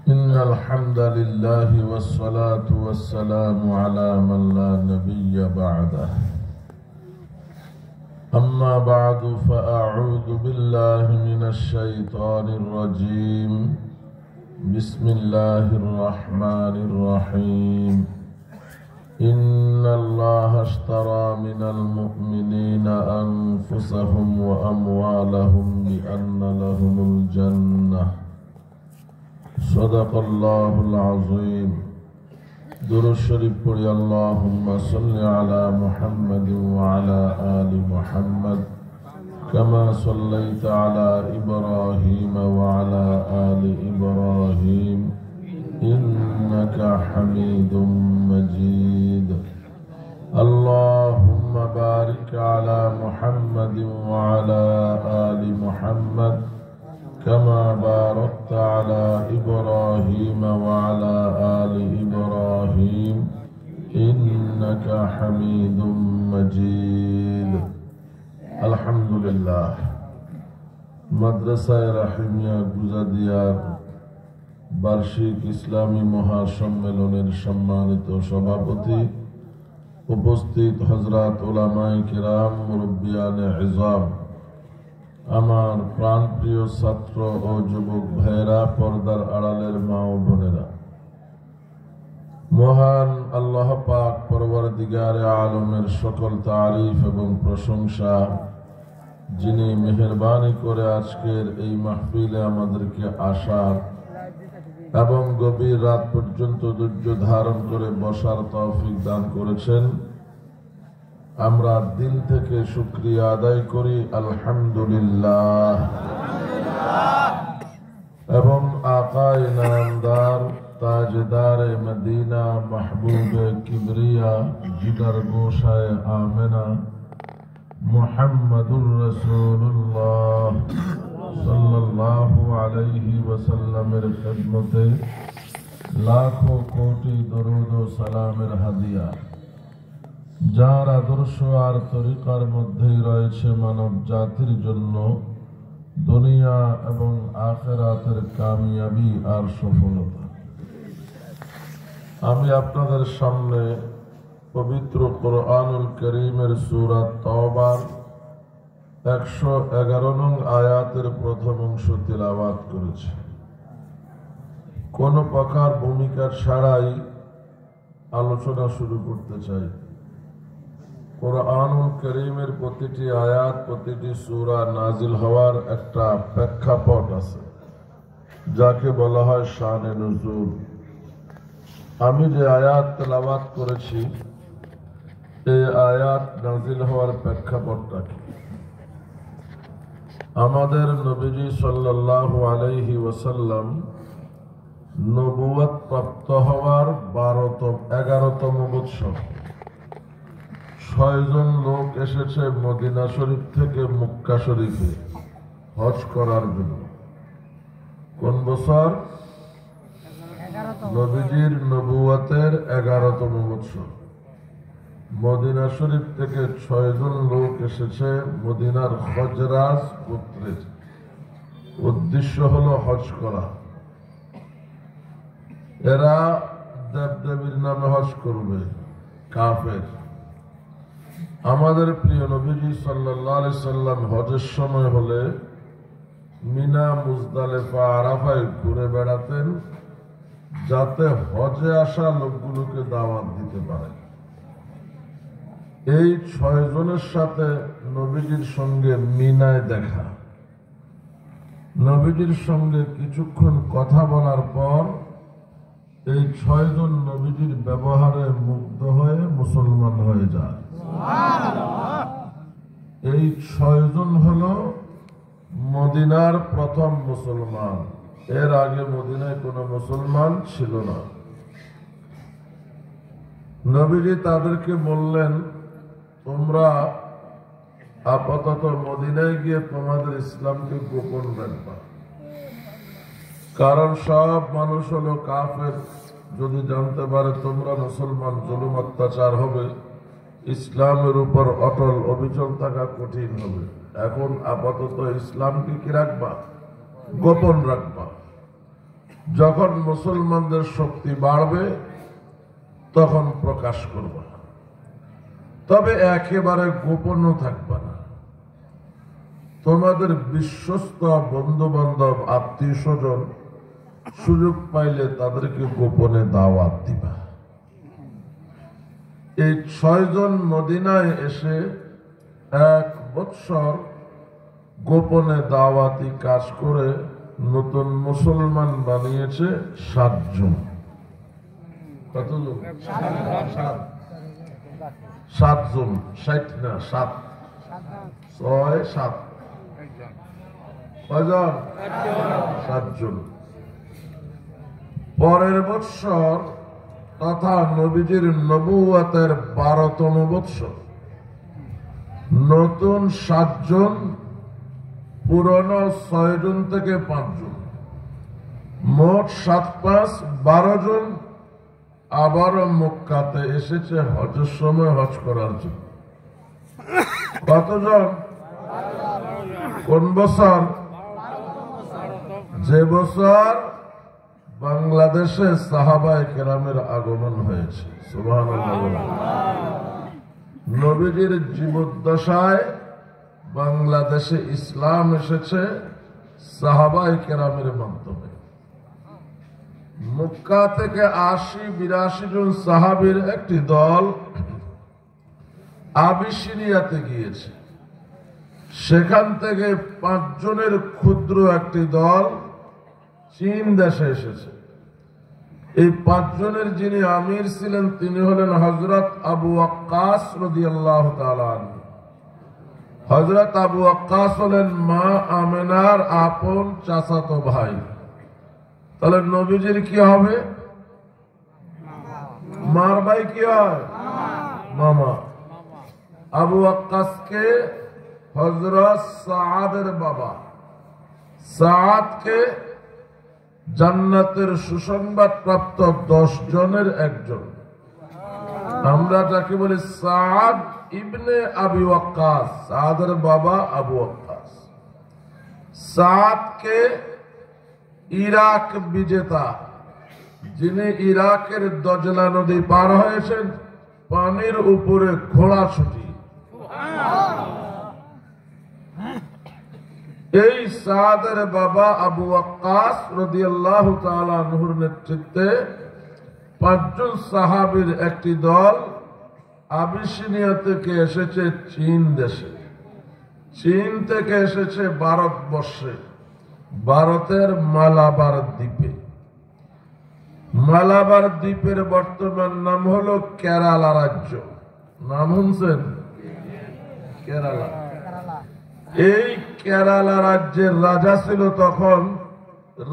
إن الحمد لله والصلاة والسلام على من لا نبي بعده أما بعد فأعوذ بالله من الشيطان الرجيم بسم الله الرحمن الرحيم إن الله اشترى من المؤمنين أنفسهم وأموالهم بأن لهم الجنة صدق الله العظيم. درود شريف پڑھی اللهم صل على محمد وعلى آل محمد كما صليت على إبراهيم وعلى آل إبراهيم إنك حميد مجيد. اللهم بارك على محمد وعلى آل محمد كما باركت على إبراهيم وعلى آل إبراهيم إنك حميد مجيد. الحمد لله. মাদ্রাসায়ে রাহিমিয়া গুজাদিয়ার বার্ষিক ইসলামী মহাসম্মেলনের সম্মানিত সভাপতি, উপস্থিত হযরত উলামায়ে কিরাম, মুরব্বিয়ানে ইজাম, আমার প্রাণপ্রিয় ছাত্র ও যুবক ভাইয়েরা, পর্দার আড়ালের মা ও বোনেরা, মহান আল্লাহ পাক পরওয়ারদিগারে আলমের সকল তারিফ এবং প্রশংসা, যিনি মেহেরবানি করে আজকের এই মাহফিলে আমাদেরকে আসার এবং গভীর রাত পর্যন্ত ধৈর্য ধারণ করে বসার তৌফিক দান করেছেন। আমরা দিল থেকে শুকরিয়া আদায় করি আলহামদুলিল্লাহ। এবং আকায়ে নামদার, তাজদারে মদিনা, মাহবুবে কিবরিয়া, জিগার গোশায়ে আমেনা, মুহাম্মাদুর রাসূলুল্লাহ সাল্লাল্লাহু আলাইহি ওয়াসাল্লামের খিদমতে লাখো কোটি দরুদ ও সালামের হাদিয়া, যার আদর্শ আর তরিকার মধ্যেই রয়েছে মানব জাতির জন্য দুনিয়া এবং আখিরাতের কামিয়াবি আর সফলতা। আমি আপনাদের সামনে পবিত্র কোরআনুল কারীমের সূরা তাওবার 111 নং আয়াতের প্রথম অংশ তিলাওয়াত করেছি। কোন প্রকার ভূমিকা ছাড়াই আলোচনা শুরু করতে চাই। কোরআনুল কারীমের প্রতিটি আয়াত, প্রতিটি সূরা নাজিল হওয়ার একটা প্রেক্ষাপট আছে, যাকে বলা হয় শানে নুজুল। আমি যে আয়াত তেলাওয়াত করেছি, এই আয়াত নাজিল হওয়ার প্রেক্ষাপটটা কি? আমাদের নবীজি সাল্লাল্লাহু আলাইহি ওয়াসাল্লাম নবুয়ত প্রাপ্ত হওয়ার 11তম বৎসর 6 জন লোক এসেছে মদিনা শরীফ থেকে মক্কা শরীফে হজ করার জন্য। কোন বছর? নবীজির নবুয়তের 11তম বৎসর। মদিনা শরীফ থেকে 6 জন লোক এসেছে মদিনার হজরাজ গোত্রের। উদ্দেশ্য হলো হজ করা। এরা দেবদেবীর নামে হজ করবে, কাফের। আমাদের প্রিয় নবীজি সাল্লাল্লাহু আলাইহি সাল্লাম হজের সময় হলে মিনা, মুজদালিফা, আরাফায় ঘুরে বেড়াতেন, যাতে হজে আসা লোকগুলোকে দাওয়াত দিতে পারে। এই 6 জনের সাথে নবীজির সঙ্গে মিনায় দেখা। নবীজির সঙ্গে কিছুক্ষণ কথা বলার পর এই 6 জন নবীজির ব্যবহারে মুগ্ধ হয়ে মুসলমান হয়ে যায়। এই 6 জন হলো মদিনার প্রথম মুসলমান। এর আগে মদিনায় কোনো মুসলমান ছিল না। নবীজি তাদেরকে বললেন, তোমরা আপাতত মদিনায় গিয়ে তোমাদের ইসলামকে গোপন রাখবা, কারণ সব মানুষ হলো কাফের। যদি জানতে পারে তোমরা মুসলমান, জুলুম অত্যাচার হবে, ইসলামের উপর অটল অবিচল থাকা কঠিন হবে। এখন আপাতত ইসলামকে কি রাখবা? গোপন রাখবা। যখন মুসলমানদের শক্তি বাড়বে তখন প্রকাশ করবা, তবে একেবারে গোপনও থাকবা না। তোমাদের বিশ্বস্ত বন্ধু বান্ধব আত্মীয় স্বজন সুযোগ পাইলে তাদেরকে গোপনে দাওয়াত দিবা। এই 6 জন মদিনায় এসে 1 বৎসর গোপনে দাওয়াতি কাজ করে নতুন মুসলমান বানিয়েছে 7 জন। কত জন? 7 জন। 60 না 7, 6 7 কয়জন? 7 জন। পরের বৎসর তথা নবীজির নবুয়তের 12তম বৎসর নতুন 7 জন, পুরনো 6 জন থেকে 5 জন, মোট 7 5 12 জন আবারও মক্কাতে এসেছে হজের সময় হজ করার জন্য। কতজন? কোন বছর? যে বছর বাংলাদেশে সাহাবায়ে কেরামের আগমন হয়েছে। সুবহানাল্লাহ। নবীজির জীবদ্দশায় বাংলাদেশে ইসলাম এসেছে সাহাবায়ে কেরামের মাধ্যমে। মক্কা থেকে 80-82 জন সাহাবীর একটি দল আবিসিনিয়াতে গিয়েছে। সেখান থেকে 5 জনের ক্ষুদ্র একটি দল চীন দেশে এসেছে। এই 5 জনের যিনি আমির ছিলেন তিনি হলেন হযরত আবু ওয়াক্কাস রাদিয়াল্লাহু তাআলা আনহু। হযরত আবু ওয়াক্কাস হলেন মা আমেনার আপন চাচাতো ভাই। তাহলে নবীজির কি হবে? মার ভাই কি হয়? মামা। আবু ওয়াক্কাসকে হযরত সাআদের বাবা, সাআদকে জান্নাতের সুসংবাদ প্রাপ্ত 10 জনের একজন। আমরা যাকে বলি সাআদ ইবনে আবি ওয়াক্কাস, সাআদের বাবা আবু ওয়াক্কাস। সাআদকে ইরাক বিজেতা, যিনি ইরাকের দজলা নদী পার হয়েছেন পানির উপরে ঘোড়া ছুটি, এই সাআদের বাবা আবু ওয়াক্কাস রাদিয়াল্লাহু তাআলা আনহুর নেতৃত্বে 5 জন সাহাবীর একটি দল আবিসিনিয়া থেকে এসেছে চীন দেশে। চীন থেকে এসেছে ভারতবর্ষে, ভারতের মালাবার দ্বীপে। মালাবার দ্বীপের বর্তমান নাম হলো কেরালা রাজ্য। নাম শুনছেন? কেরালা। এই কেরালা রাজ্যের রাজা ছিল তখন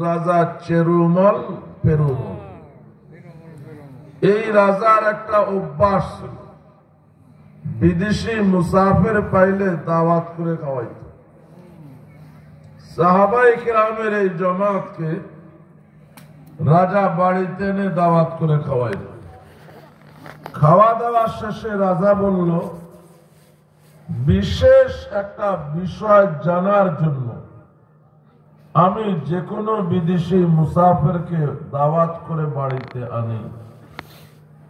রাজা চেরুমল পেরুমল। এই রাজার একটা অভ্যাস ছিল, বিদেশি মুসাফির পাইলে দাওয়াত করে খাওয়াইত। সাহাবায়ে কেরামের এই জামাতকে রাজা বাড়িতে এনে দাওয়াত করে খাওয়াইল। খাওয়া দাওয়া শেষে রাজা বলল, বিশেষ একটা বিষয় জানার জন্য আমি যে কোনো বিদেশি মুসাফিরকে দাওয়াত করে বাড়িতে আনি,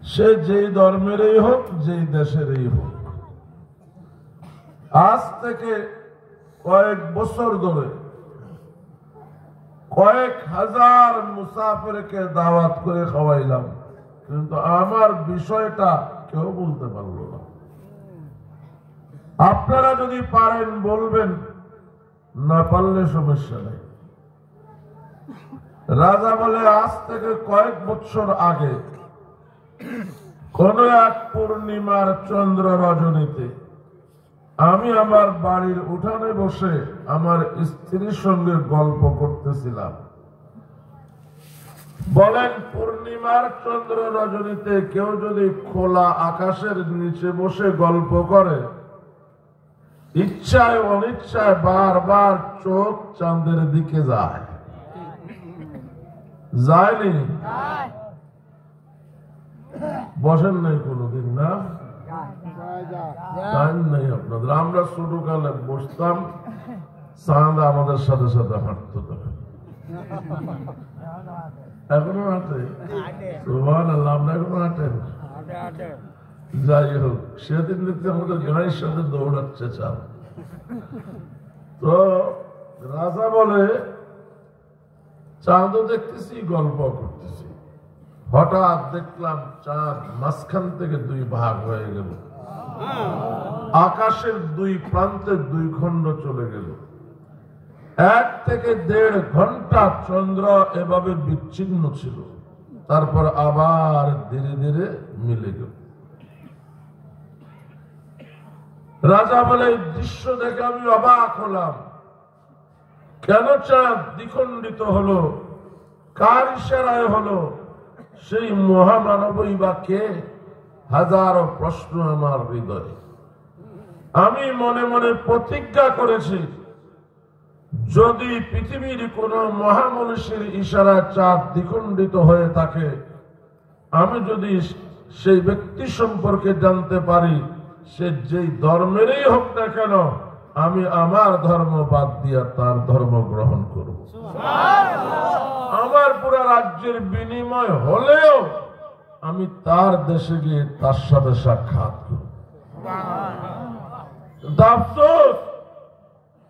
সে যেই ধর্মেরই হোক, যেই দেশেরই হোক। আজ থেকে কয়েক বছর ধরে কয়েক হাজার মুসাফিরকে দাওয়াত করে খাওয়াইলাম, কিন্তু আমার বিষয়টা কেউ বলতে পারলো না। আপনারা যদি পারেন বলবেন, না পারলে সমস্যা নেই। রাজা বলে, আজ থেকে কয়েক বছর আগে কোন এক পূর্ণিমার চন্দ্র রজনীতে আমি আমার বাড়ির উঠানে বসে আমার স্ত্রীর সঙ্গে গল্প করতেছিলাম। বলেন, পূর্ণিমার চন্দ্র রজনীতে কেউ যদি খোলা আকাশের নিচে বসে গল্প করে, ইচ্ছায় অনিচ্ছায় বারবার চোখ চাঁদের দিকে যায়? যায়নি? বসেন নাই কোনদিন? না, টাইম নেই আপনাদের। আমরা ছোটকালে বসতাম, চাঁদ আমাদের সাথে সাথে হাঁটতো। এখনো হাঁটে? সুবহানাল্লাহ, আমরা এখনো হাঁটেন? যাই হোক, সেদিন দেখতে আমাদের গায়ের সাথে দৌড়াচ্ছে চাপ। তো রাজা বলে, চাঁদও দেখতেছি, গল্প করতেছি, হঠাৎ দেখলাম চাঁদ মাঝখান থেকে দুই ভাগ হয়ে গেল, আকাশের দুই প্রান্তে দুই খণ্ড চলে গেল। 1 থেকে 1.5 ঘন্টা চন্দ্র এভাবে বিচ্ছিন্ন ছিল, তারপর আবার ধীরে ধীরে মিলে গেল। রাজা বলে, এই দৃশ্য দেখে আমি অবাক হলাম, কেন চাঁদ দ্বিখণ্ডিত হলো, কার ইশারায় হলো, সেই মহামানবই বা কে? হাজারো প্রশ্ন আমার হৃদয়ে। আমি মনে মনে প্রতিজ্ঞা করেছি, যদি পৃথিবীর কোন মহামনুষ্যের ইশারায় চাঁদ দ্বিখণ্ডিত হয়ে থাকে, আমি যদি সেই ব্যক্তি সম্পর্কে জানতে পারি, সে যেই ধর্মেরই হোক না কেন, আমি আমার ধর্ম বাদ দিয়া তার ধর্ম গ্রহণ করব। আমার পুরা রাজ্যের বিনিময় হলেও আমি তার দেশে গিয়ে তার সাথে সাক্ষাৎ করব।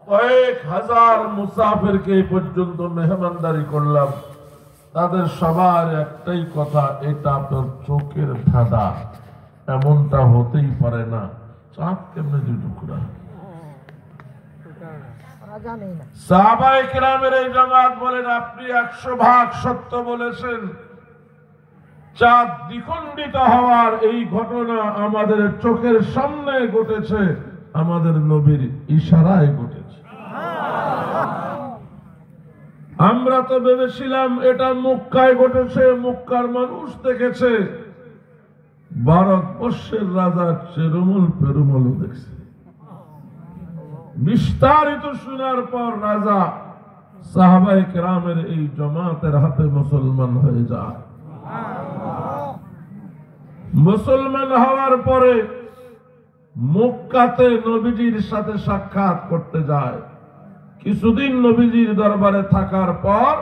কয়েক হাজার মুসাফিরকে এই পর্যন্ত মেহমানদারি করলাম, তাদের সবার একটাই কথা, এটা আপনার চোখের ধাঁধা, এমনটা হতেই পারে না। চাঁদ কেমনে দুই টুকরা? সাহাবায়ে কেরামের এই জামাত বলেন, আপনি 100 ভাগ সত্য বলেছেন। চাঁদ দ্বিখণ্ডিত হওয়ার এই ঘটনা আমাদের চোখের সামনে ঘটেছে, আমাদের নবীর ইশারায় ঘটেছে। আমরা তো ভেবেছিলাম এটা মক্কায় ঘটেছে, মক্কার মানুষ দেখেছে। ভারতবর্ষের রাজা চেরুমুল পেরুমল দেখছে। বিস্তারিত শোনার পর রাজা সাহাবায়ে কেরামের এই জামাতের হাতে মুসলমান হয়ে যায়। মুসলমান হওয়ার পরে মক্কাতে নবীজির সাথে সাক্ষাৎ করতে যায়। কিছুদিন নবীজির দরবারে থাকার পর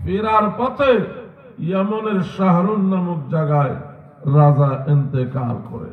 ফেরার পথে ইয়েমেনের শাহরুন নামক জায়গায় রাজা ইন্তেকাল করে।